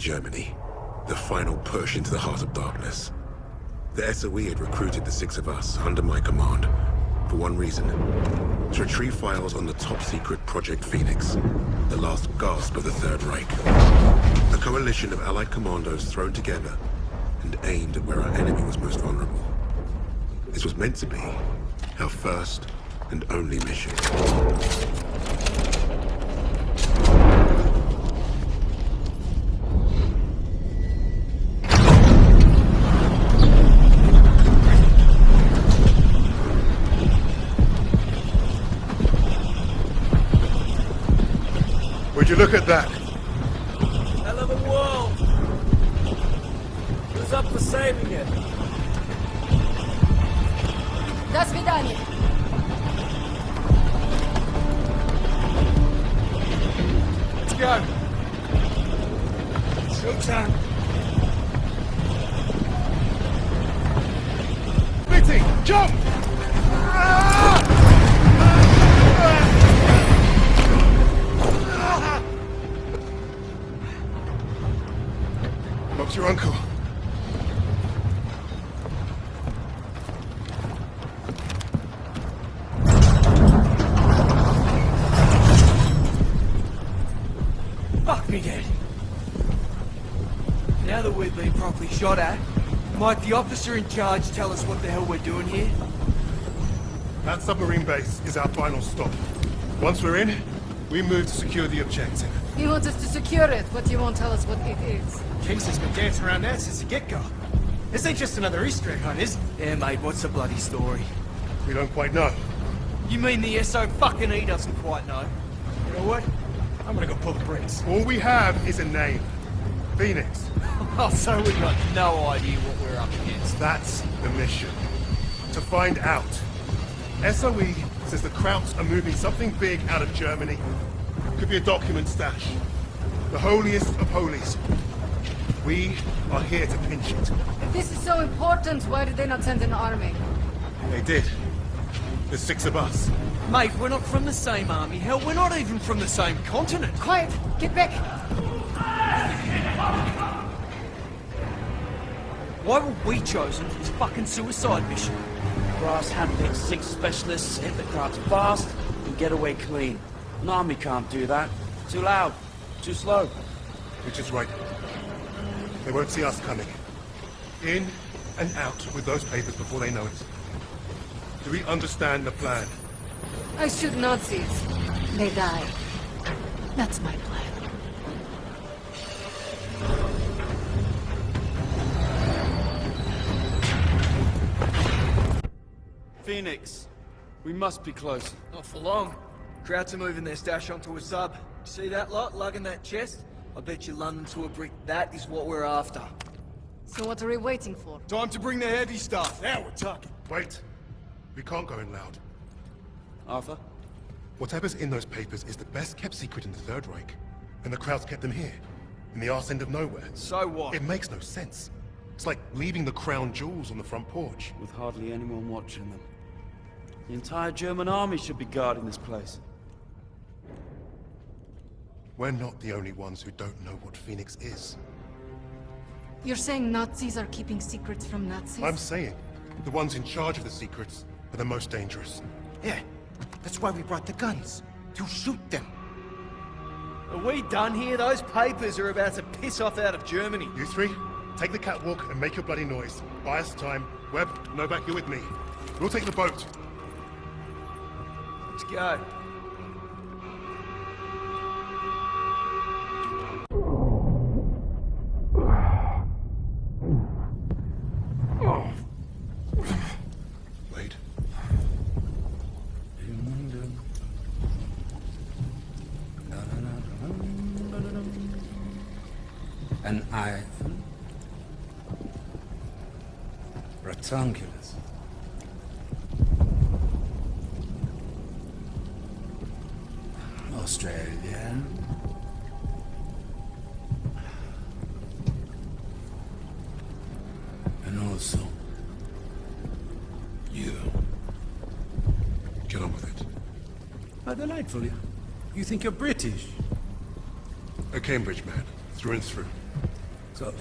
Germany, the final push into the heart of darkness. The SOE had recruited the six of us under my command for one reason: to retrieve files on the top-secret Project Phoenix, the last gasp of the Third Reich. A coalition of Allied commandos thrown together and aimed at where our enemy was most vulnerable. This was meant to be our first and only mission. Would you look at that? Hell of a wall! Who's up for saving it? До свидания. Let's go! Showtime! Bitty, jump! Bob's your uncle. Fuck me dead. Now that we've been properly shot at, might the officer in charge tell us what the hell we're doing here? That submarine base is our final stop. Once we're in, we move to secure the objective. You want us to secure it, but you won't tell us what it is. Casey's been dancing around that since the get-go. This ain't just another Easter egg hunt, is it? Yeah, mate, what's the bloody story? We don't quite know. You mean the SO fucking E doesn't quite know? You know what? I'm gonna go pull the brakes. All we have is a name. Phoenix. Oh, so we've got no idea what we're up against. That's the mission. To find out. SOE says the Krauts are moving something big out of Germany. Could be a document stash. The holiest of holies. We are here to pinch it. If this is so important, why did they not send an army? They did. There's six of us. Mate, we're not from the same army. Hell, we're not even from the same continent. Quiet! Get back! Why were we chosen for this fucking suicide mission? Brass handpicked six specialists, hit the crowds fast, and get away clean. An army can't do that. Too loud, too slow. Which is right. They won't see us coming. In and out with those papers before they know it. Do we understand the plan? I shoot Nazis. They die. That's my plan. Phoenix, we must be close. Not for long. Krauts are moving their stash onto a sub. See that lot lugging that chest? I bet you London to a brick. That is what we're after. So what are we waiting for? Time to bring the heavy stuff. Now we're talking. Wait. We can't go in loud. Arthur? Whatever's in those papers is the best kept secret in the Third Reich. And the Krauts kept them here. In the arse end of nowhere. So what? It makes no sense. It's like leaving the crown jewels on the front porch. With hardly anyone watching them. The entire German army should be guarding this place. We're not the only ones who don't know what Phoenix is. You're saying Nazis are keeping secrets from Nazis? I'm saying, the ones in charge of the secrets are the most dangerous. Yeah, that's why we brought the guns. To shoot them. Are we done here? Those papers are about to piss off out of Germany. You three, take the catwalk and make your bloody noise. Buy us time. Webb, Novak, you're with me. We'll take the boat. Let's go. Wait. An iPhone. Rectangulars. Australia. And also you. Get on with it. How delightful. You think you're British? A Cambridge man, through and through. So,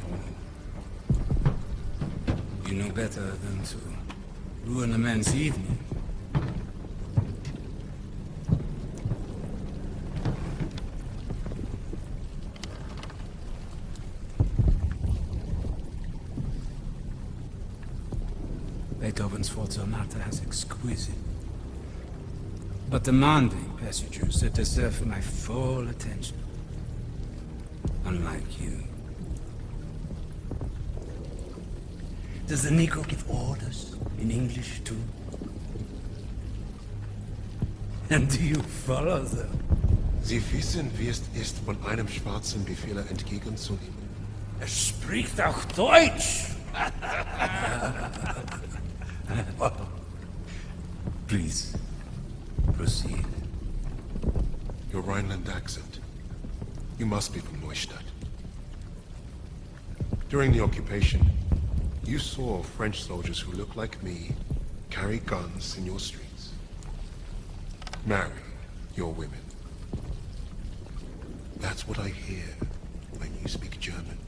you know better than to ruin a man's evening. Beethoven's Forza Sonata has exquisite but demanding passages that deserve my full attention. Unlike you. Does the Nico give orders in English too? And do you follow them? Sie wissen, wie es ist, von einem Schwarzen Befehle entgegenzunehmen. Er spricht auch Deutsch! Please, proceed. Your Rhineland accent. You must be from Neustadt. During the occupation, you saw French soldiers who look like me carry guns in your streets. Marry your women. That's what I hear when you speak German.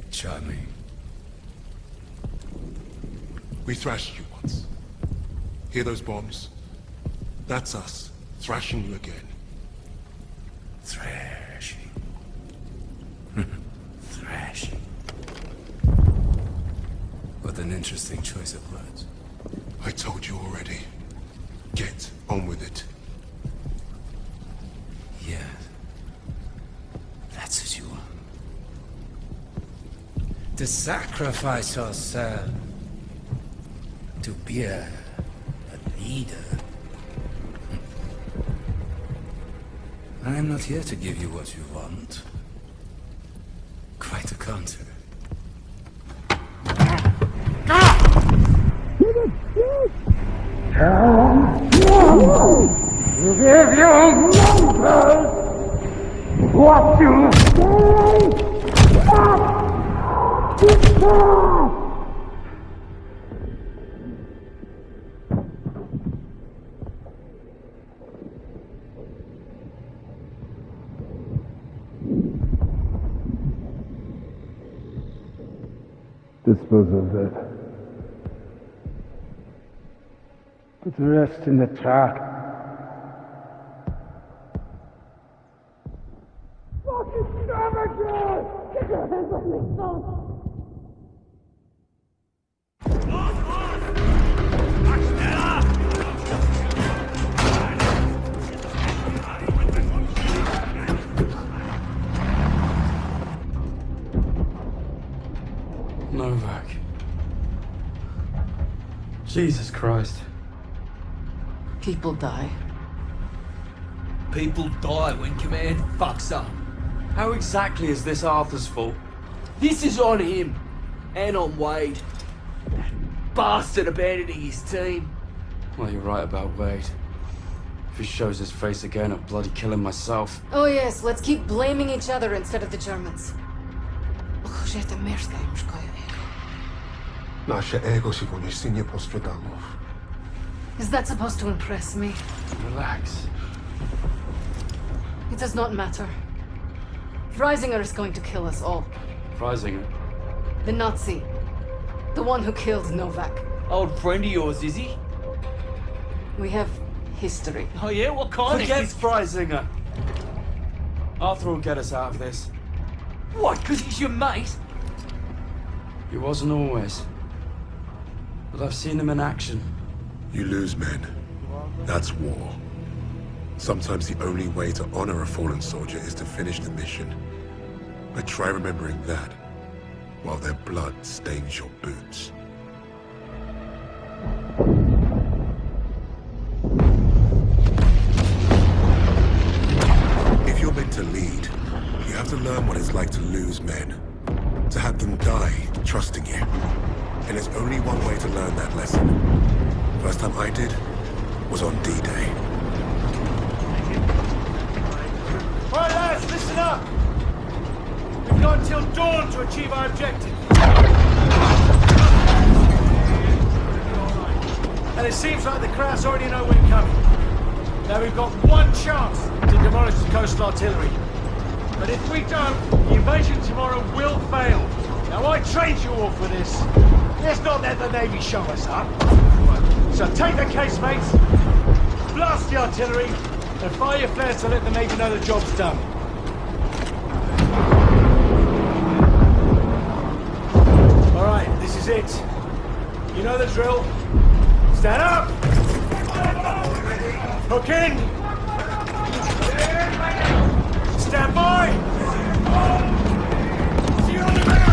Charming. We thrashed you once. Hear those bombs? That's us, thrashing you again. Thrashing. Thrashing. What an interesting choice of words. I told you already. Get on with it. Yes. That's what you want. To sacrifice yourself. To be a leader. I am not here to give you what you want. Quite the contrary. Give you numbers! What you say! Dispose of it. Put the rest in the truck. Fucking savages! Get your hands off me, son! Novak. Jesus Christ. People die. People die when command fucks up. How exactly is this Arthur's fault? This is on him. And on Wade. That bastard abandoning his team. Well, you're right about Wade. If he shows his face again, I'll bloody kill him myself. Oh yes, let's keep blaming each other instead of the Germans. Użyjcie merda im szkoły. Nasze ego się wonieś nie postrzegało. Is that supposed to impress me? Relax. It does not matter. Freisinger is going to kill us all. Freisinger? The Nazi. The one who killed Novak. Old friend of yours, is he? We have history. Oh yeah? What kind Forget of... Freisinger! Arthur will get us out of this. What, because he's your mate? He wasn't always. But I've seen him in action. You lose men. That's war. Sometimes the only way to honor a fallen soldier is to finish the mission. But try remembering that while their blood stains your boots. If you're meant to lead, you have to learn what it's like to lose men. To have them die trusting you. And there's only one way to learn that lesson. First time I did was on D-Day. All right, lads, listen up! We've got until dawn to achieve our objective. And it seems like the Krauts already know we're coming. Now we've got one chance to demolish the coastal artillery. But if we don't, the invasion tomorrow will fail. Now I trained you all for this. Let's not let the Navy show us up. So take the casemates, blast the artillery, and fire your flares to let the Navy know the job's done. All right, this is it. You know the drill. Stand up! Hook in! Stand by! See you on the ground!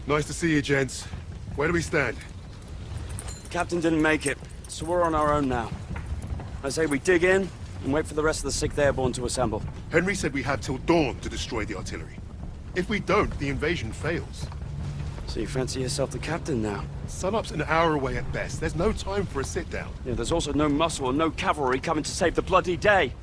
Nice to see you, gents. Where do we stand? Captain didn't make it, so we're on our own now. I say we dig in and wait for the rest of the 6th Airborne to assemble. Henry said we had till dawn to destroy the artillery. If we don't, the invasion fails. So you fancy yourself the captain now? Sunup's an hour away at best. There's no time for a sit-down. Yeah, there's also no muscle and no cavalry coming to save the bloody day.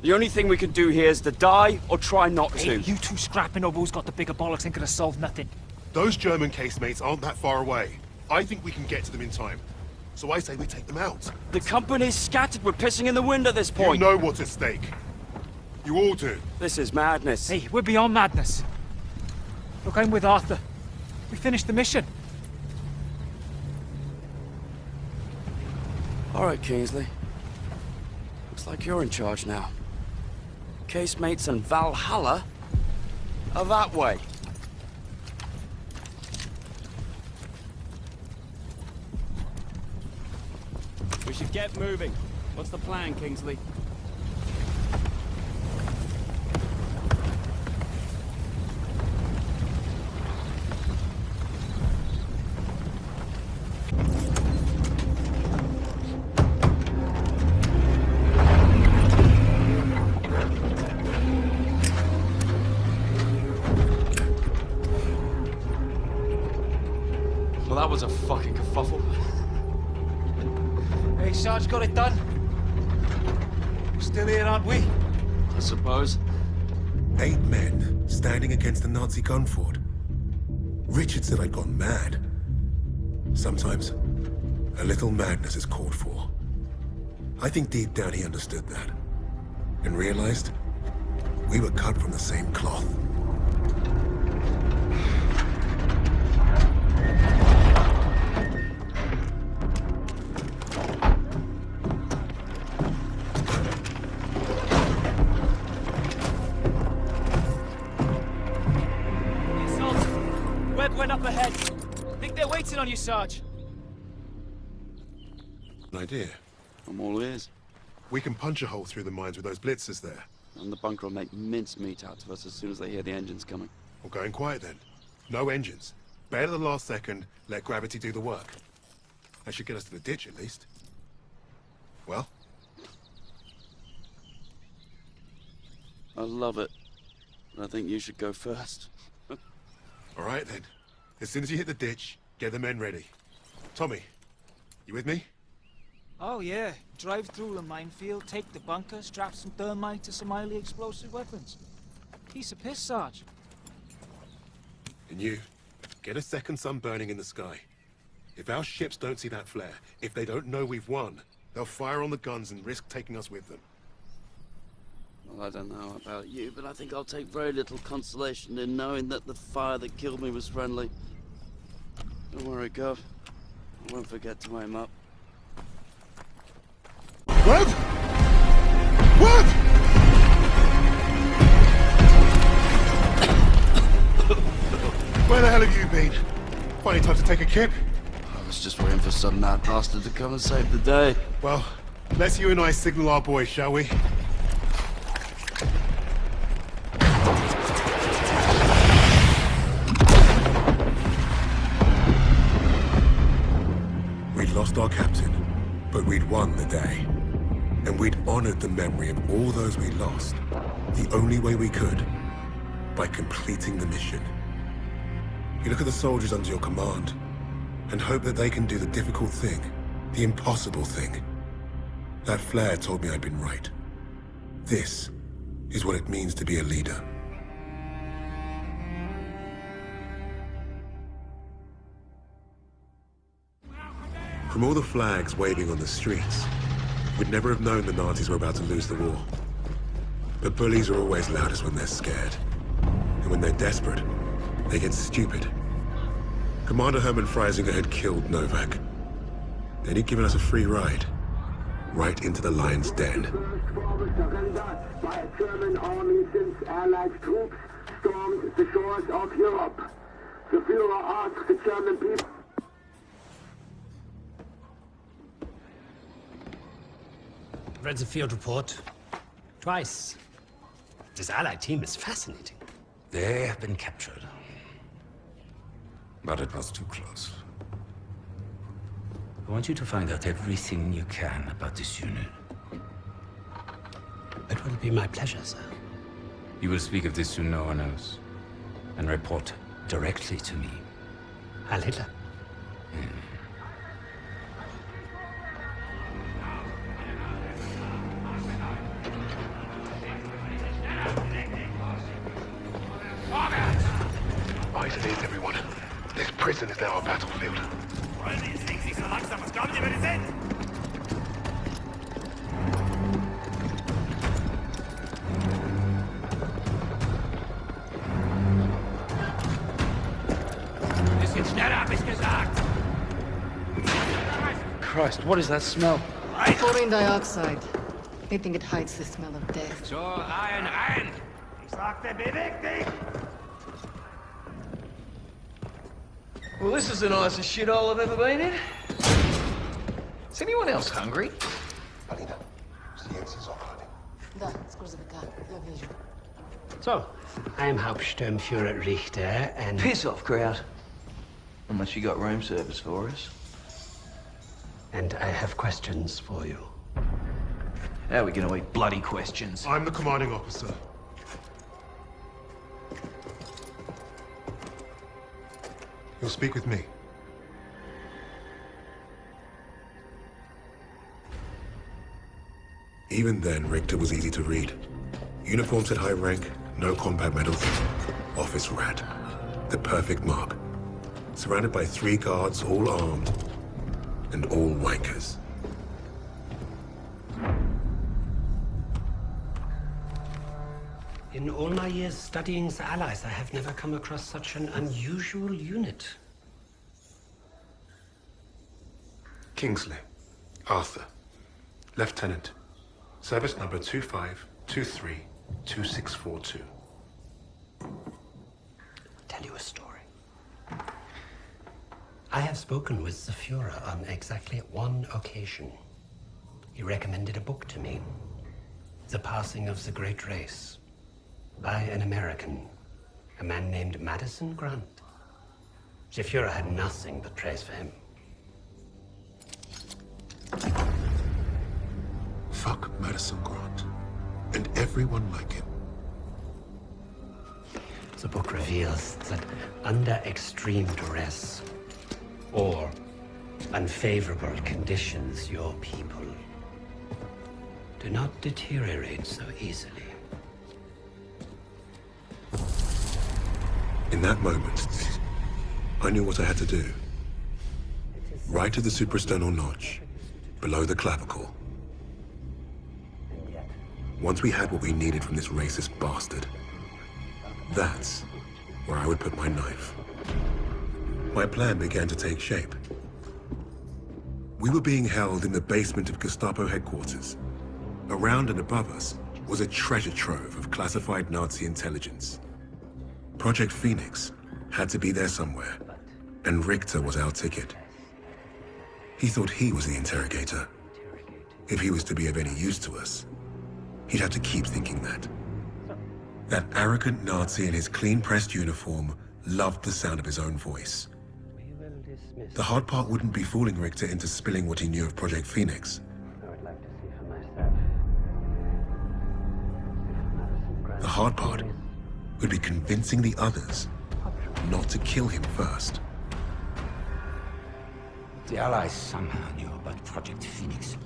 The only thing we can do here is to die or try not to. Hey, you two scrapping over who's got the bigger bollocks ain't gonna solve nothing. Those German casemates aren't that far away. I think we can get to them in time. So I say we take them out. The company's scattered. We're pissing in the wind at this You point. know what's at stake. You all do. This is madness. Hey, we're beyond madness. Look, I'm with Arthur. We finished the mission. All right, Kingsley. Looks like you're in charge now. Casemates and Valhalla are that way. We should get moving. What's the plan, Kingsley? Well, that was a fucking kerfuffle. Hey, Sarge got it done. We're still here, aren't we? I suppose. 8 men standing against a Nazi gun fort. Richard said I'd gone mad. Sometimes, a little madness is called for. I think deep down he understood that. And realized we were cut from the same cloth. Webb went up ahead. Think they're waiting on you, Sarge. An idea. I'm all ears. We can punch a hole through the mines with those blitzers there. And the bunker will make mincemeat out of us as soon as they hear the engines coming. We're going quiet then. No engines. Bail at the last second, let gravity do the work. That should get us to the ditch at least. Well? I love it. But I think you should go first. All right then. As soon as you hit the ditch, get the men ready. Tommy, you with me? Oh, yeah. Drive through the minefield, take the bunker, strap some thermite to some highly explosive weapons. Piece of piss, Sarge. And you, get a second sun burning in the sky. If our ships don't see that flare, if they don't know we've won, they'll fire on the guns and risk taking us with them. Well, I don't know about you, but I think I'll take very little consolation in knowing that the fire that killed me was friendly. Don't worry, Gov. I won't forget to aim up. What? What? Where the hell have you been? Finding time to take a kip? I was just waiting for some mad bastard to come and save the day. Well, let's you and I signal our boys, shall we? We'd lost our captain, but we'd won the day. And we'd honored the memory of all those we lost, the only way we could, by completing the mission. You look at the soldiers under your command, and hope that they can do the difficult thing, the impossible thing. That flare told me I'd been right. This is what it means to be a leader. From all the flags waving on the streets, we'd never have known the Nazis were about to lose the war. But bullies are always loudest when they're scared. And when they're desperate, they get stupid. Commander Hermann Freisinger had killed Novak. Then he'd given us a free ride, right into the lion's den. By a German army since Allied troops stormed the shores of Europe. The Führer asked the German people. Read the field report twice. This Allied team is fascinating. They have been captured. But it was too close. I want you to find out everything you can about this unit. It will be my pleasure, sir. You will speak of this to no one else, and report directly to me. Heil Hitler. Eyes and ears, everyone. This prison is now a battlefield. Christ, what is that smell? Chlorine dioxide. They think it hides the smell of death. So, rein! Well, this is the nicest shithole I've ever been in. Is anyone else hungry? Polina, zdjęcie z ochrony. Da, skurzybyka, ja wierzę. So, I'm Hauptsturmführer Richter, and... Piss off, crowd. Unless you got room service for us. And I have questions for you. How are we gonna eat bloody questions? I'm the commanding officer. You'll speak with me. Even then, Richter was easy to read. Uniform said high rank, no combat medals. Office rat. The perfect mark. Surrounded by 3 guards, all armed. And all wankers. In all my years studying the Allies, I have never come across such an unusual unit. Kingsley. Arthur. Lieutenant. Service number 25232642. Tell you a story. I have spoken with the Führer on exactly one occasion. He recommended a book to me. The Passing of the Great Race. By an American. A man named Madison Grant. The Führer had nothing but praise for him. Fuck Madison Grant. And everyone like him. The book reveals that under extreme duress or unfavorable conditions, your people do not deteriorate so easily. In that moment, I knew what I had to do. Right at the suprasternal notch, below the clavicle. Once we had what we needed from this racist bastard, that's where I would put my knife. My plan began to take shape. We were being held in the basement of Gestapo headquarters. Around and above us was a treasure trove of classified Nazi intelligence. Project Phoenix had to be there somewhere, and Richter was our ticket. He thought he was the interrogator. If he was to be of any use to us, he'd have to keep thinking that. That arrogant Nazi in his clean-pressed uniform loved the sound of his own voice. The hard part wouldn't be fooling Richter into spilling what he knew of Project Phoenix. The hard part would be convincing the others not to kill him first. The Allies somehow knew about Project Phoenix.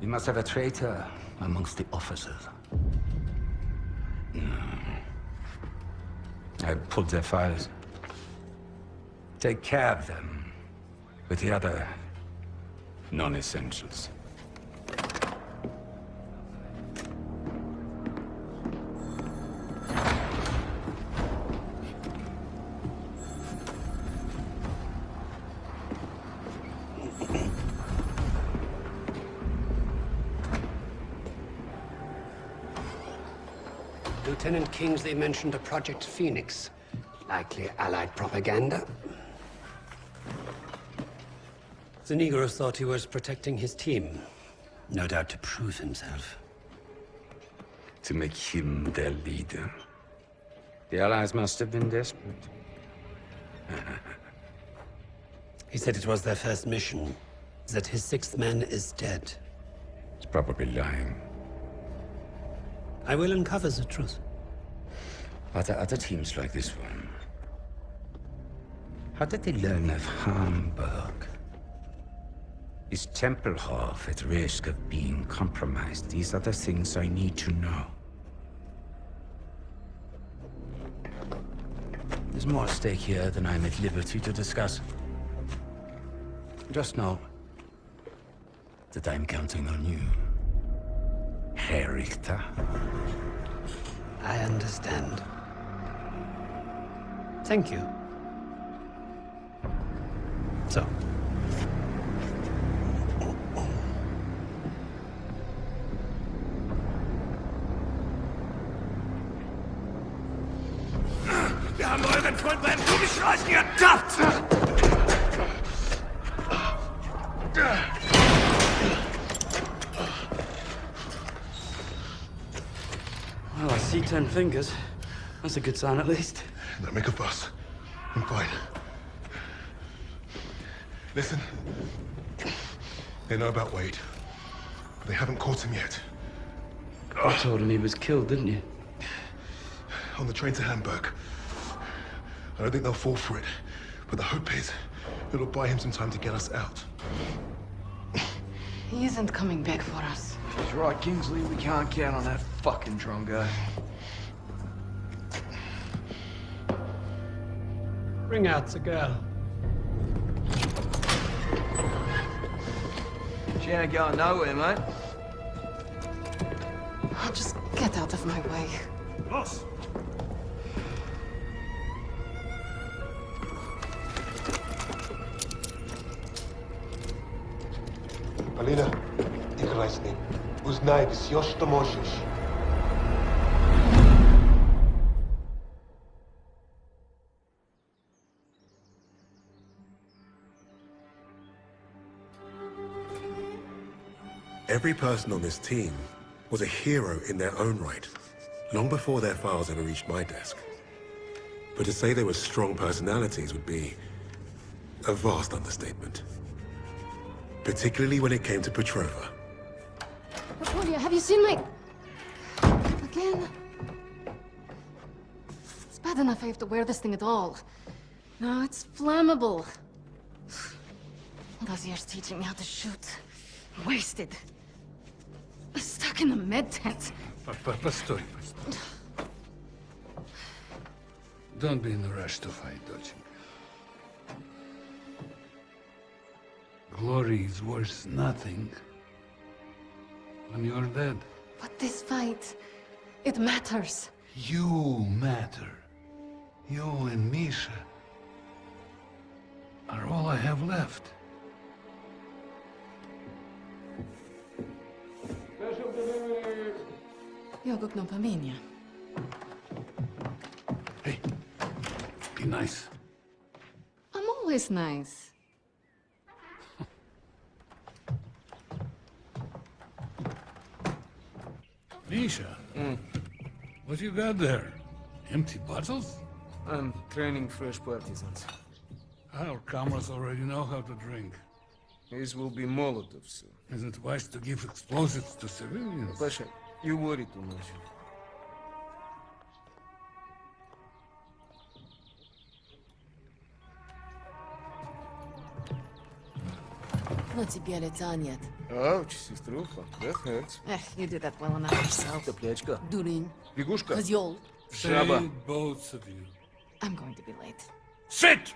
We must have a traitor amongst the officers. I pulled their files. Take care of them with the other non-essentials. Lieutenant Kingsley mentioned a Project Phoenix. Likely Allied propaganda. The Negro thought he was protecting his team. No doubt to prove himself. To make him their leader. The Allies must have been desperate. He said it was their first mission. That his sixth man is dead. He's probably lying. I will uncover the truth. Are there other teams like this one? How did they learn of Hamburg? Is Tempelhof at risk of being compromised? These are the things I need to know. There's more at stake here than I'm at liberty to discuss. Just know that I'm counting on you, Herr Richter. I understand. Thank you. So. Wir haben euren Freund beim Zugeschleichen ertappt! Well, I see 10 fingers. That's a good sign, at least. Don't make a fuss. I'm fine. Listen. They know about Wade. They haven't caught him yet. You told him he was killed, didn't you? On the train to Hamburg. I don't think they'll fall for it. But the hope is it'll buy him some time to get us out. He isn't coming back for us. She's right, Kingsley. We can't count on that fucking Drongo. Bring out the girl. She ain't going nowhere, mate. Oh, just get out of my way. Boss! Polina, играй с ним. Узнай все, что можешь. Every person on this team was a hero in their own right, long before their files ever reached my desk. But to say they were strong personalities would be a vast understatement. Particularly when it came to Petrova. Julia, have you seen my... Again? It's bad enough I have to wear this thing at all. No, it's flammable. All those years teaching me how to shoot. Wasted. Stuck in a med tent. Постой. Don't be in a rush to fight, Dolce. Glory is worth nothing when you're dead. But this fight, it matters. You matter. You and Misha are all I have left. Jag öppnar på min, ja. Hey, be nice. I'm always nice. Misha, what you got there? Empty bottles? I'm training fresh partisans. Our comrades already know how to drink. These will be Molotovs soon. Isn't it wise to give explosives to civilians? Pasha, you worry too much. На тебе лица нет. Ouch, сеструха, that hurts. You do that well enough yourself. Топлячка. Дурень. Лягушка. Козёл. Жаба. Say both of you. I'm going to be late. Sit!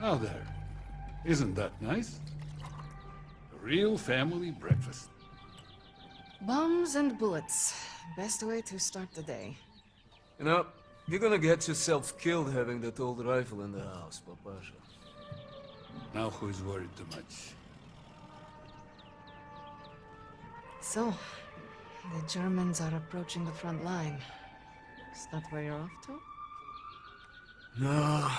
Now there. Isn't that nice? A real family breakfast. Bombs and bullets. Best way to start the day. You know, you're gonna get yourself killed having that old rifle in the house, Papasha. Now who is worried too much? So, the Germans are approaching the front line. Is that where you're off to? No,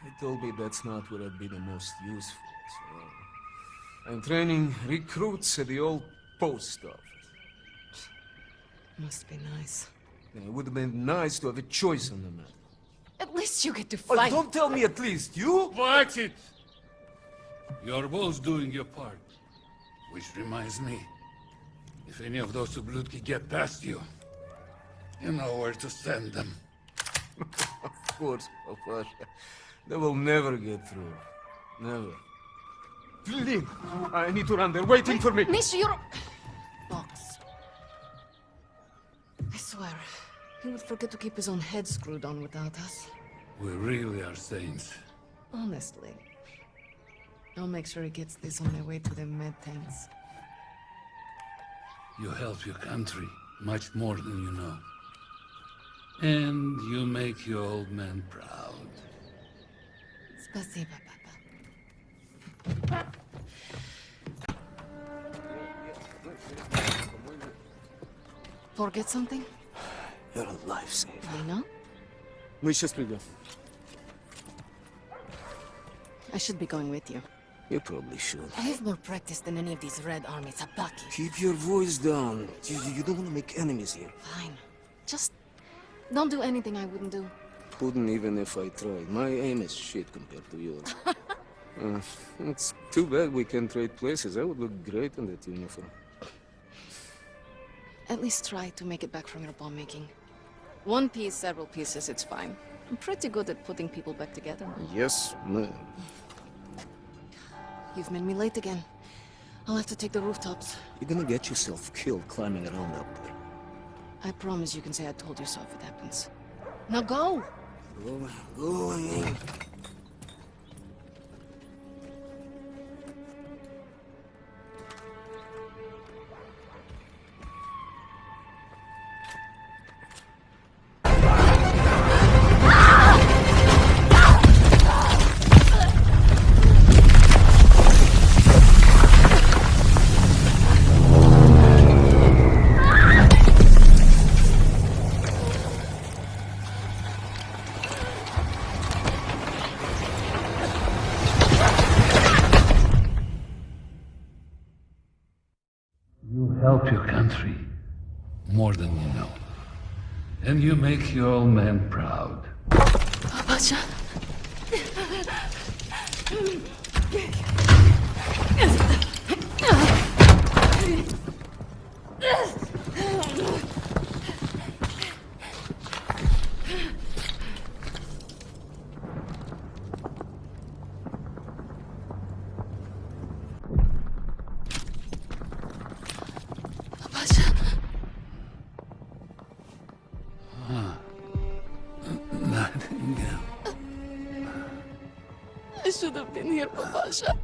they told me that's not where I'd be the most useful, so... I'm training recruits at the old post office. Must be nice. Yeah, it would have been nice to have a choice on the matter. At least you get to Oh, fight. don't tell me at least, you? Watch it! You're both doing your part. Which reminds me, if any of those Sublutki get past you, you know where to send them. Of course, Papasha. They will never get through. Never. Please, I need to run. They're waiting for me. Misha, you're... Box. I swear, he would forget to keep his own head screwed on without us. We really are saints. Honestly. I'll make sure he gets this on their way to the med tanks. You help your country much more than you know. And you make your old man proud. Спасибо, Papa. Forget something? You're a lifesaver. Polina? Мы сейчас придем. I should be going with you. You probably should. I have more practice than any of these Red Army sabaki. Keep your voice down. You don't want to make enemies here. Fine. Just don't do anything I wouldn't do. Couldn't even if I tried. My aim is shit compared to yours. It's too bad we can't trade places. I would look great in that uniform. At least try to make it back from your bomb making. One piece, several pieces, it's fine. I'm pretty good at putting people back together. Yes, ma'am. You've made me late again. I'll have to take the rooftops. You're gonna get yourself killed climbing around up there. I promise you can say I told you so if it happens. Now go! Going. Help your country more than you know. And you make your old man proud. Pacha. I should have been here, Papasha.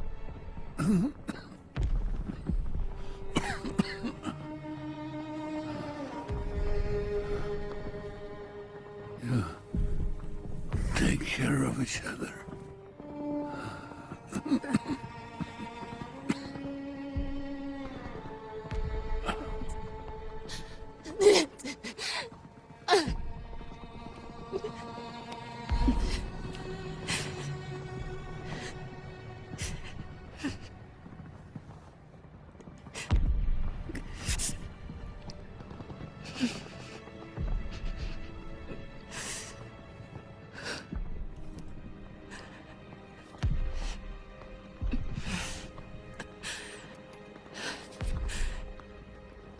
Yeah. Take care of each other.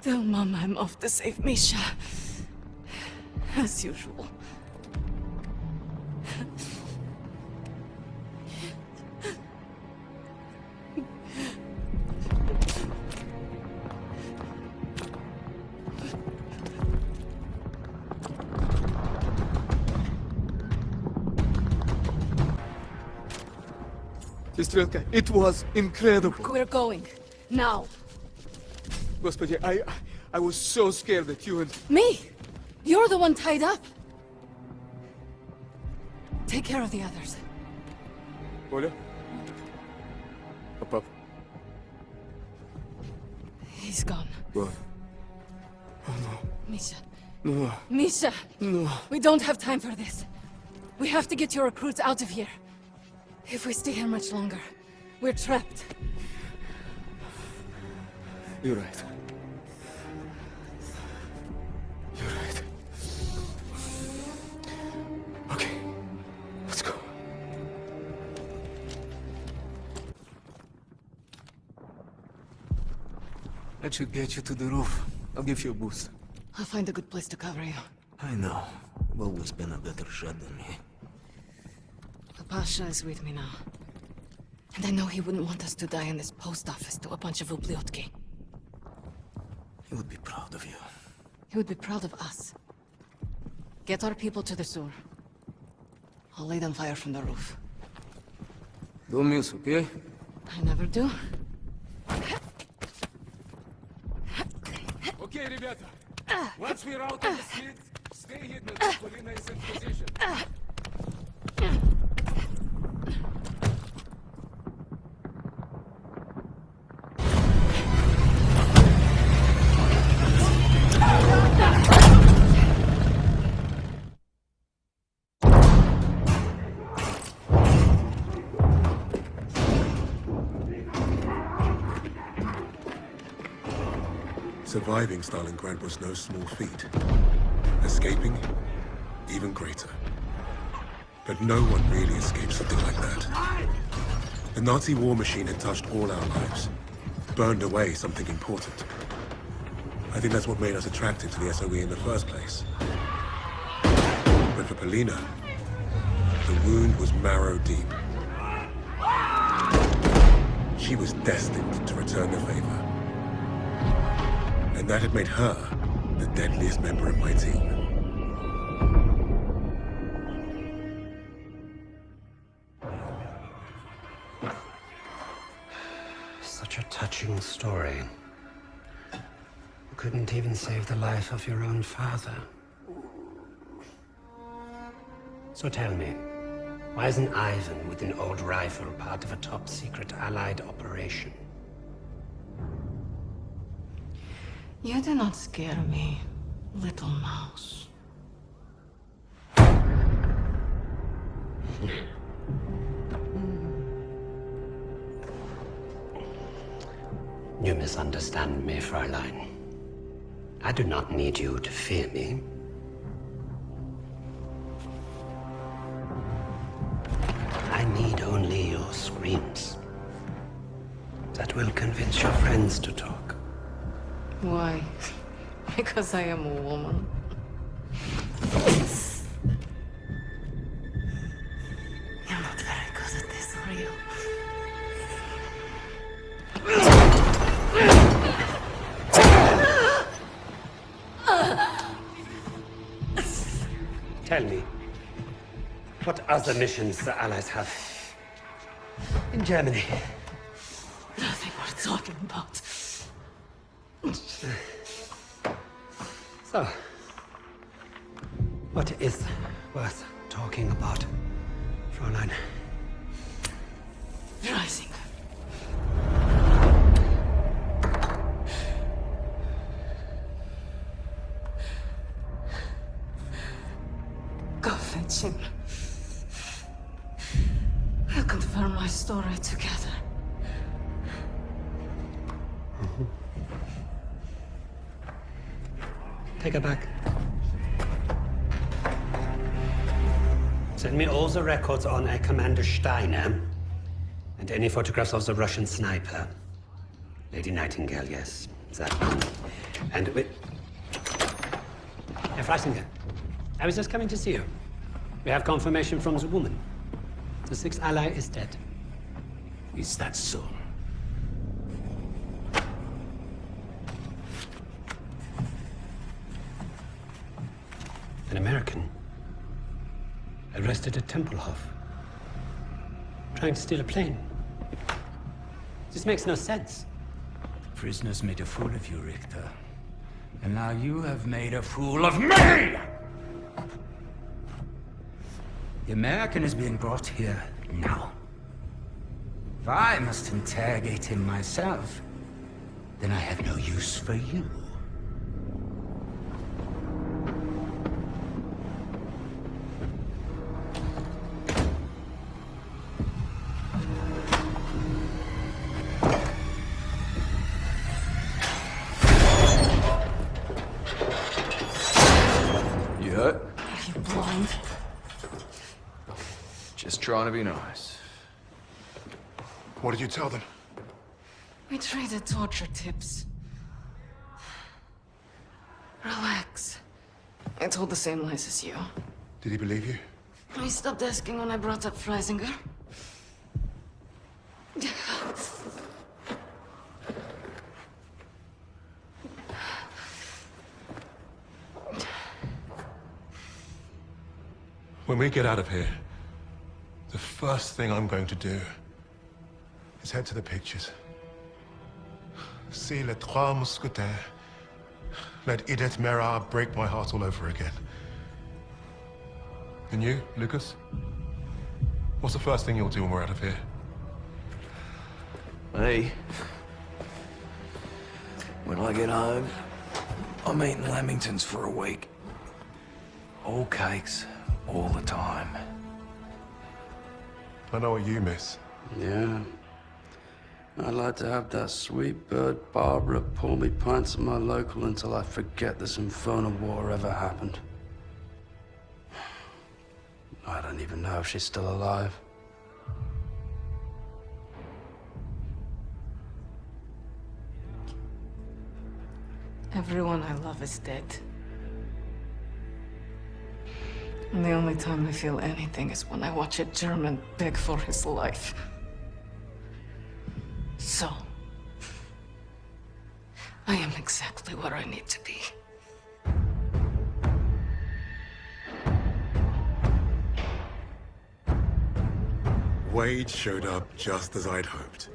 Tell Mom I'm off to save Misha. As usual. Сестренка, it was incredible. We're going. Now. Господи, I was so scared that you and... Me? You're the one tied up. Take care of the others. Оля? Пап. He's gone. What? Oh no. Misha. No. Misha! No. We don't have time for this. We have to get your recruits out of here. If we stay here much longer, we're trapped. You're right. You're right. Okay, let's go. That should get you to the roof. I'll give you a boost. I'll find a good place to cover you. I know. You've always been a better shot than me. Pasha is with me now. And I know he wouldn't want us to die in this post office to a bunch of ubliotki. He would be proud of you. He would be proud of us. Get our people to the sewer. I'll lay them fire from the roof. Don't miss, okay? I never do. Okay, ребята. Once we're out on the street, stay hidden until Polina is in position. Surviving Stalingrad was no small feat. Escaping, even greater. But no one really escaped something like that. The Nazi war machine had touched all our lives, burned away something important. I think that's what made us attracted to the SOE in the first place. But for Polina, the wound was marrow deep. She was destined to return the favor. And that had made her the deadliest member of my team. Such a touching story. You couldn't even save the life of your own father. So tell me, why isn't Ivan with an old rifle part of a top-secret Allied operation? You do not scare me, little mouse. You misunderstand me, Fräulein. I do not need you to fear me. I need only your screams. That will convince your friends to talk. Why? Because I am a woman. You're not very good at this, are you? Tell me, what other missions the Allies have? In Germany. Nothing worth talking about. So, what is worth talking about, Fräulein? Rising. Go fetch him. We'll confirm my story together. Take her back. Send me all the records on a Commander Steiner and any photographs of the Russian sniper. Lady Nightingale, yes, that one. And wait. Herr Freisinger, I was just coming to see you. We have confirmation from the woman. The sixth ally is dead. Is that so? An American arrested at Tempelhof, trying to steal a plane. This makes no sense. The prisoners made a fool of you, Richter. And now you have made a fool of me! The American is being brought here now. If I must interrogate him myself, then I have no use for you. You hurt? Are you blind? Just trying to be nice. What did you tell them? We traded torture tips. Relax. I told the same lies as you. Did he believe you? He stopped asking when I brought up Freisinger. When we get out of here, the first thing I'm going to do is head to the pictures. See Les Trois Mousquetaires. Let Edith Merard break my heart all over again. And you, Lucas? What's the first thing you'll do when we're out of here? Hey. When I get home, I'm eating lamingtons for a week. All cakes, all the time. I know what you miss. Yeah. I'd like to have that sweet bird Barbara pour me pints of my local until I forget this infernal war ever happened. I don't even know if she's still alive. Everyone I love is dead. And the only time I feel anything is when I watch a German beg for his life. So, I am exactly where I need to be. Wade showed up just as I'd hoped.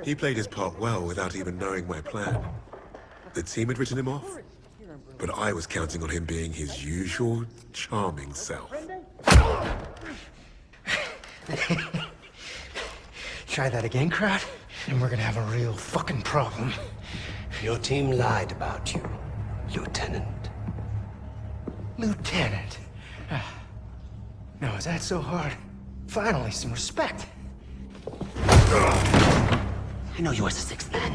He played his part well without even knowing my plan. The team had written him off, but I was counting on him being his usual charming self. Try that again, crowd, and we're gonna have a real fucking problem. Your team lied about you, Lieutenant. Lieutenant? No, is that so hard? Finally, some respect. I know you as the sixth man.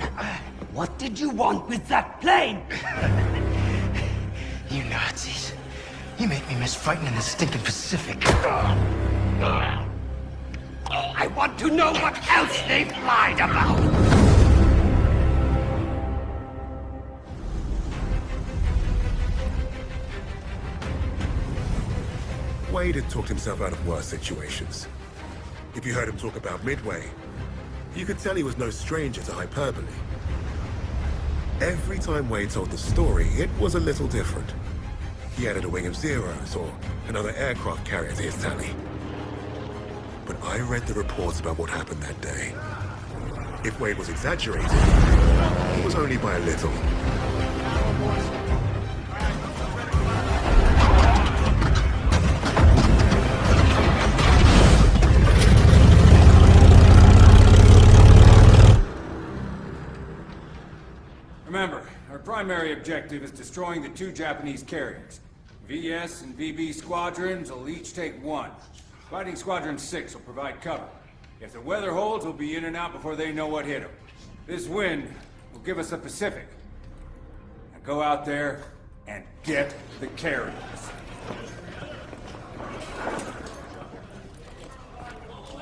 What did you want with that plane? You Nazis. You make me miss fighting in the stinking Pacific. I want to know what else they've lied about. Wade had talked himself out of worse situations. If you heard him talk about Midway, you could tell he was no stranger to hyperbole. Every time Wade told the story, it was a little different. He added a wing of zeros or another aircraft carrier to his tally. but I read the reports about what happened that day. If Wade was exaggerating, it was only by a little. Remember, our primary objective is destroying the 2 Japanese carriers. VS and VB squadrons will each take 1. Fighting Squadron 6 will provide cover. If the weather holds, we'll be in and out before they know what hit them. This wind will give us the Pacific. Now go out there and get the carriers.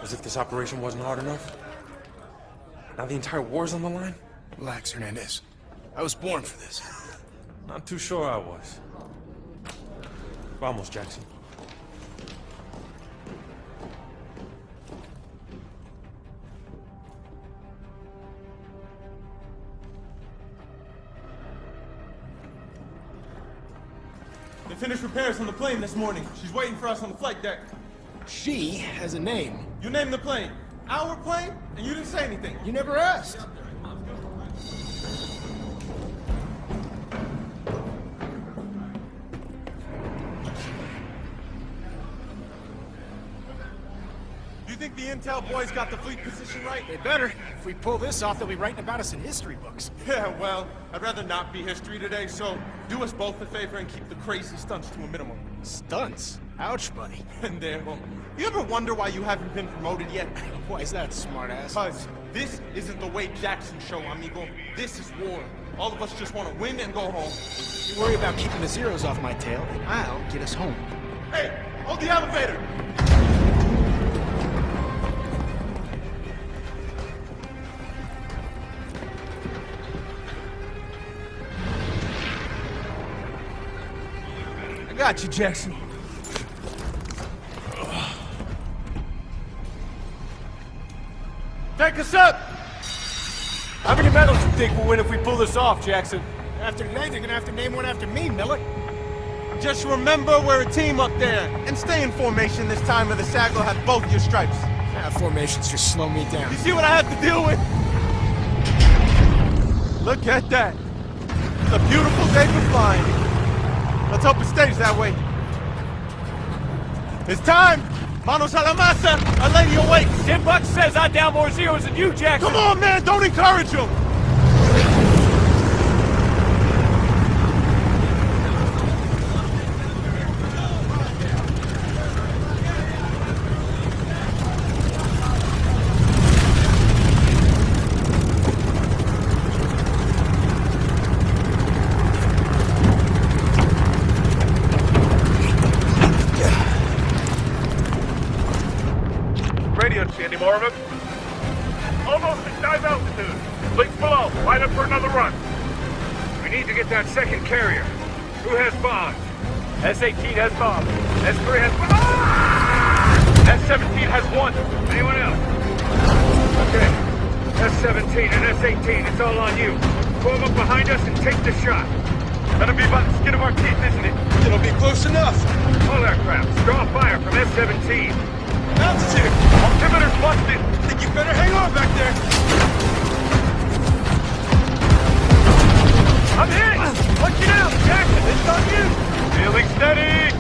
As if this operation wasn't hard enough. Now the entire war's on the line? Relax, Hernandez. I was born for this. Not too sure I was. Vamos, Jackson. They finished repairs on the plane this morning. She's waiting for us on the flight deck. She has a name. You named the plane. Our plane? And you didn't say anything. You never asked. Do you think the intel boys got the fleet position right? They better. If we pull this off, they'll be writing about us in history books. Yeah, well, I'd rather not be history today, so do us both a favor and keep the crazy stunts to a minimum. Stunts? Ouch, buddy. Pendejo. You ever wonder why you haven't been promoted yet? Why is that, smartass? Because this isn't the Wade Jackson show, amigo. This is war. All of us just want to win and go home. You worry about keeping the zeros off my tail, and I'll get us home. Hey, hold the elevator! I got you, Jackson. Take us up! How many medals do you think we'll win if we pull this off, Jackson? After tonight, they're gonna have to name one after me, Miller. Just remember we're a team up there. And stay in formation this time or the SAG will have both your stripes. Formations just slow me down. You see what I have to deal with? Look at that. It's a beautiful day for flying. Let's hope it stays that way. It's time! Manos a la masa! Our lady awakes! $10 says I down more zeros than you, Jackson! Come on, man! Don't encourage him! Any more of them? Almost at dive altitude. Fleet's below. Line up for another run. We need to get that second carrier. Who has bombs? S-18 has bombs. S-3 has bombs. S-17 has one. Anyone else? Okay. S-17 and S-18, it's all on you. Form up behind us and take the shot. That'll be by the skin of our teeth, isn't it? It'll be close enough. All aircraft, draw fire from S-17. Altitude! Altimeter's busted! Think you better hang on back there! I'm hit! Punch it out! Jackson, it's on you! Feeling steady!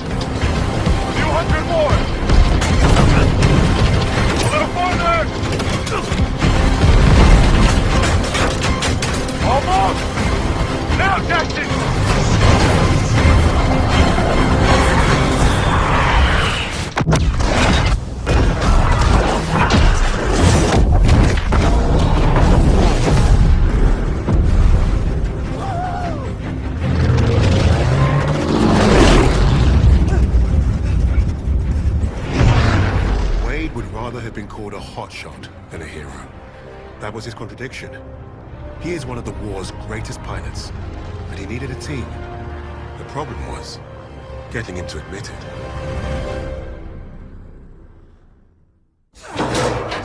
200 more! A little farther! Almost! Now, Jackson! Have been called a hotshot than a hero. That was his contradiction. He is one of the war's greatest pilots, but he needed a team. The problem was getting him to admit it.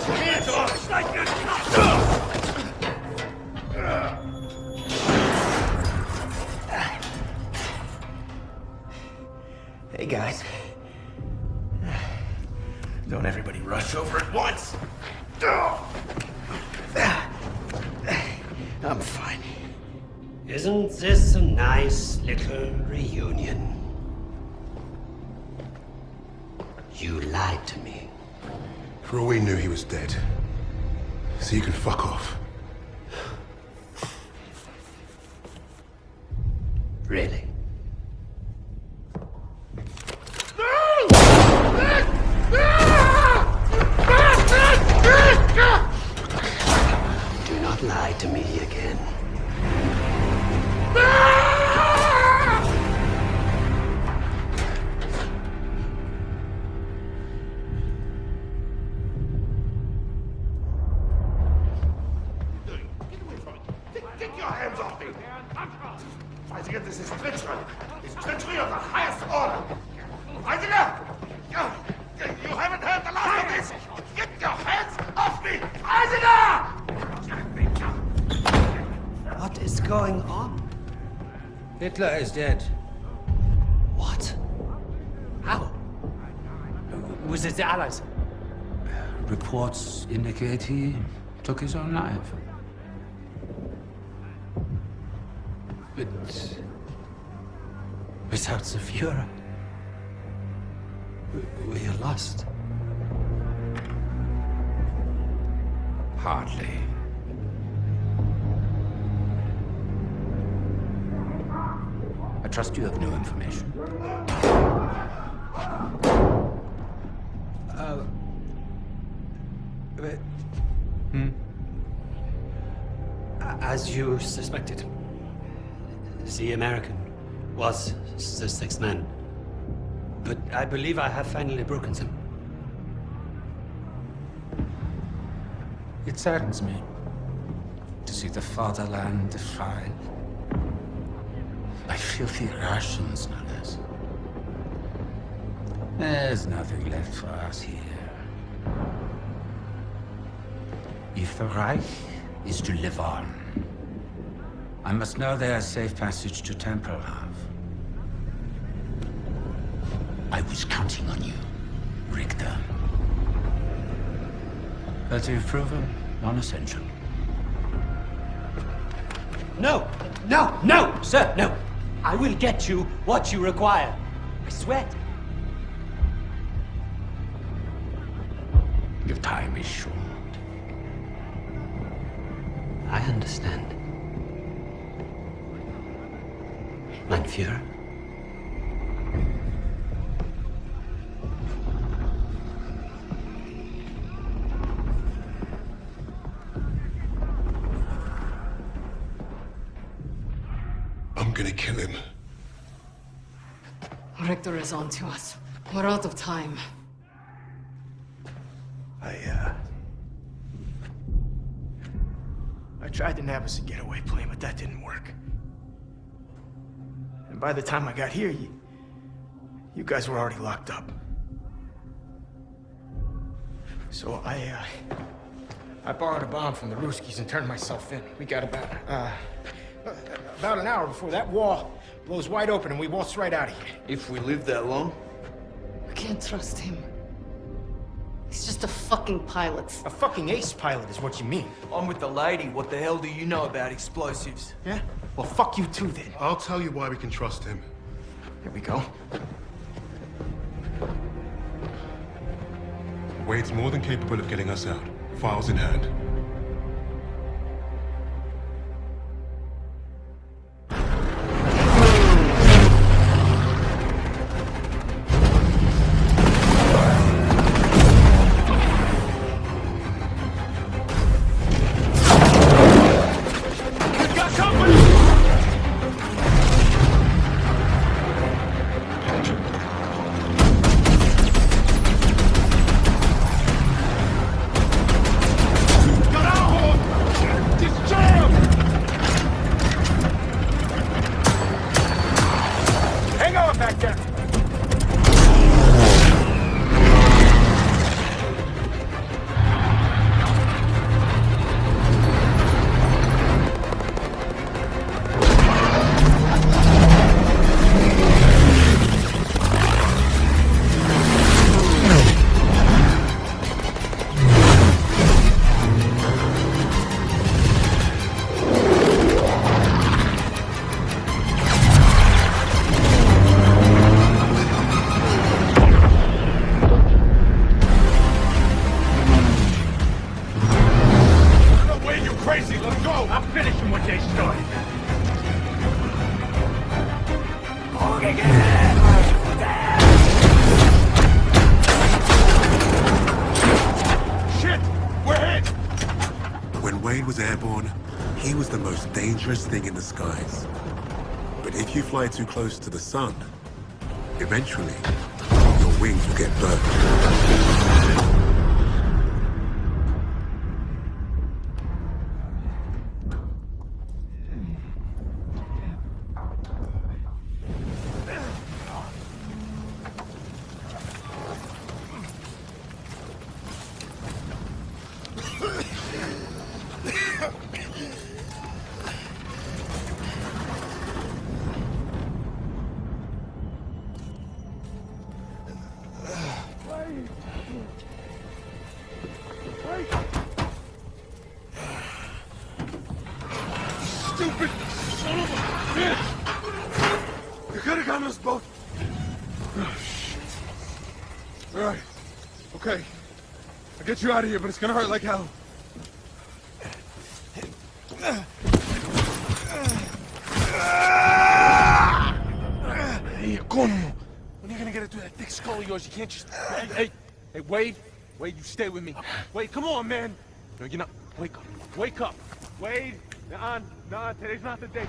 Hands off! Hey guys. Don't everybody rush over Isn't this a nice little reunion? You lied to me. For all we knew, he was dead. So you can fuck off. Really? Do not lie to me again. Get your hands off me! Weisiger, this is treachery! It's treachery of the highest order! Weisiger! You haven't heard the last of this! Get your hands off me! Weisiger! What is going on? Hitler is dead. What? How? Was it the Allies? Reports indicate he took his own life. But without the Führer, we are lost. Hardly. I trust you have new information. As you suspected, the American was the sixth man. But I believe I have finally broken them. It saddens me to see the fatherland defiled by filthy Russians, no less. There's nothing left for us here. If the Reich is to live on, I must know there's safe passage to Tempelhof. I was counting on you, Richter. But you've proven non-essential. No! No! No! Sir, no! I will get you what you require. I swear. Your time is short. I understand. Mein Führer? I'm gonna kill him. Richter is on to us. We're out of time. I tried to nab us a getaway plane, but that didn't work. And by the time I got here, you guys were already locked up. So I borrowed a bomb from the Ruskies and turned myself in. We got about an hour before that wall blows wide open and we waltz right out of here. If we live that long? We can't trust him. He's just a fucking pilot. A fucking ace pilot is what you mean. I'm with the lady. What the hell do you know about explosives? Yeah? Well, fuck you too, then. I'll tell you why we can trust him. Here we go. Wade's more than capable of getting us out. Files in hand. Stay started. Shit! We're hit! When Wade was airborne, he was the most dangerous thing in the skies. But if you fly too close to the sun, eventually, your wings will get burnt. Stupid son of a bitch! You could have gotten us both. Oh, shit. All right. Okay. I'll get you out of here, but it's gonna hurt like hell. Hey, When are you gonna get it through that thick skull of yours? You can't just... Hey, Wade. Wade, you stay with me. Wade, come on, man. No, you're not. Wake up. Wake up. Wade. Nah, today's not the day.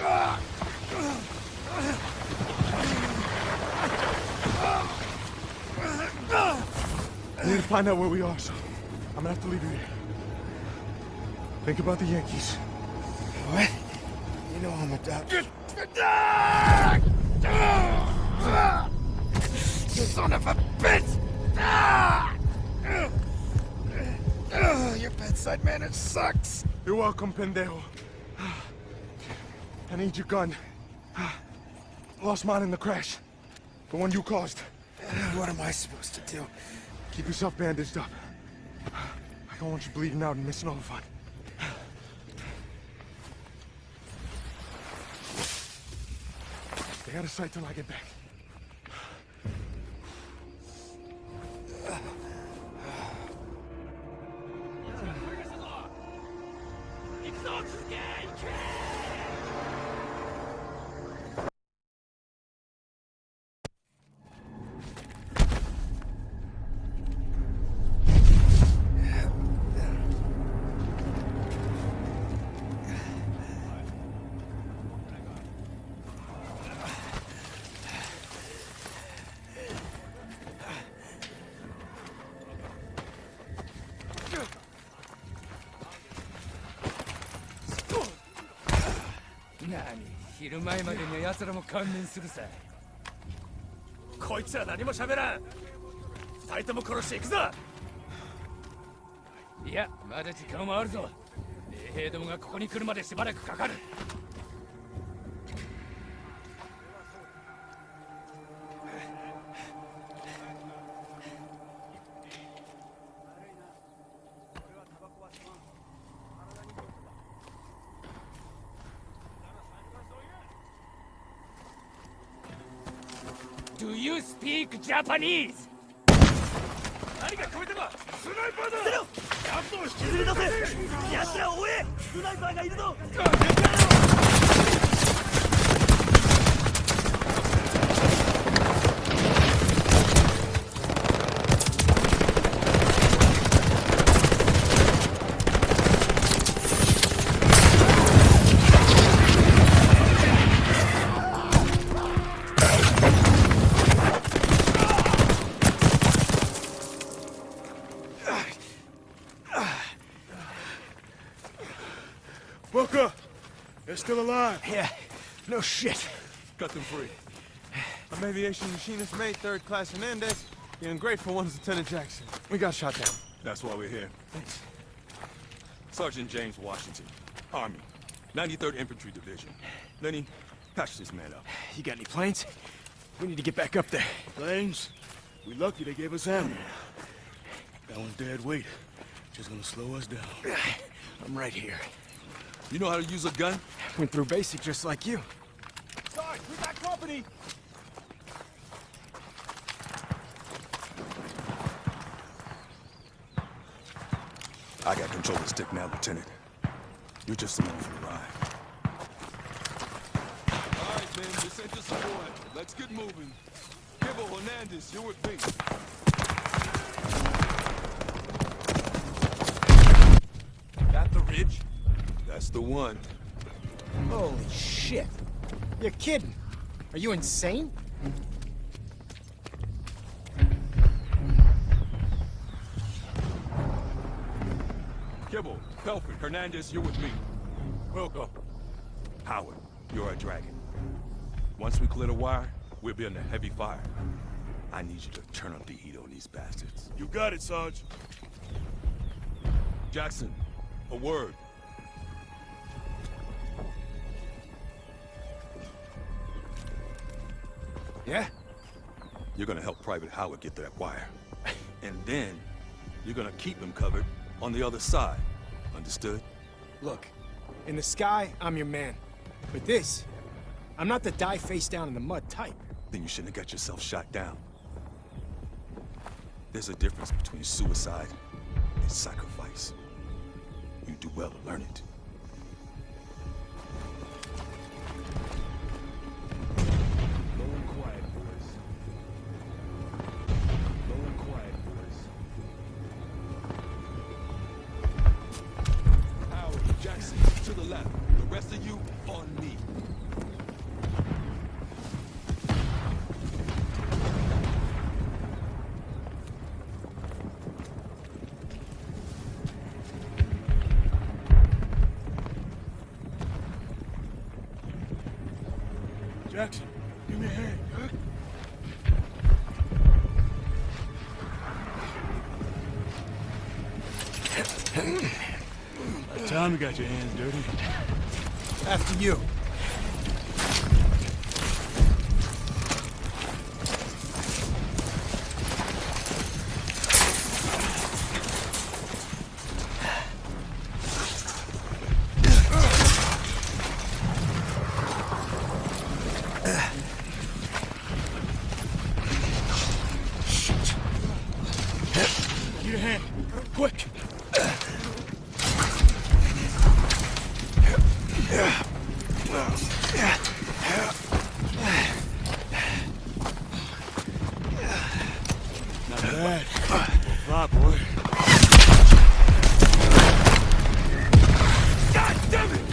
I need to find out where we are, so I'm gonna have to leave you here. Think about the Yankees. What? You know I'm a doctor. Son of a bitch! Your bedside manner sucks. You're welcome, pendejo. I need your gun. Lost mine in the crash. The one you caused. What am I supposed to do? Keep yourself bandaged up. I don't want you bleeding out and missing all the fun. Stay out of sight till I get back. Do you speak Japanese? They're still alive. Yeah, no shit. Cut them free. I'm aviation machinist mate, 3rd class Hernandez. The ungrateful one's Lieutenant Jackson. We got shot down. That's why we're here. Thanks. Sergeant James Washington, Army, 93rd Infantry Division. Lenny, patch this man up. You got any planes? We need to get back up there. Planes? We lucky they gave us ammo. That one's dead weight. Just gonna slow us down. I'm right here. You know how to use a gun? Went through basic just like you. Sarge, we got company! I got control of the stick now, Lieutenant. You're just along for the ride. All right, men, this ain't the support. Let's get moving. Kibble, Hernandez, you're with me. That the ridge? That's the one. Holy shit. You're kidding. Are you insane? Kibble, Pelford, Hernandez, you're with me. Welcome. Howard, you're a dragon. Once we clear the wire, we'll be under heavy fire. I need you to turn up the heat on these bastards. You got it, Sarge. Jackson, a word. Yeah? You're gonna help Private Howard get that wire. And then, you're gonna keep him covered on the other side. Understood? Look, in the sky, I'm your man. But this, I'm not the die face down in the mud type. Then you shouldn't have got yourself shot down. There's a difference between suicide and sacrifice. You do well to learn it. Low and quiet, boys. Low and quiet, boys. Howard, Jackson, to the left. The rest of you, on me. Jackson, give me a hand, huh? By the time you got your hands dirty. After you. Get a hand, quick! Not bad. Fly, boy. God damn it!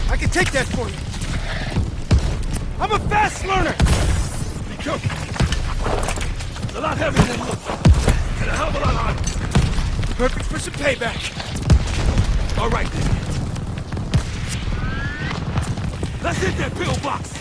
I can take that for you. I'm a fast learner. Be careful. It's a lot heavier than it looks. And a hell of a lot harder. Perfect for some payback. All right, then. Let's hit that pillbox.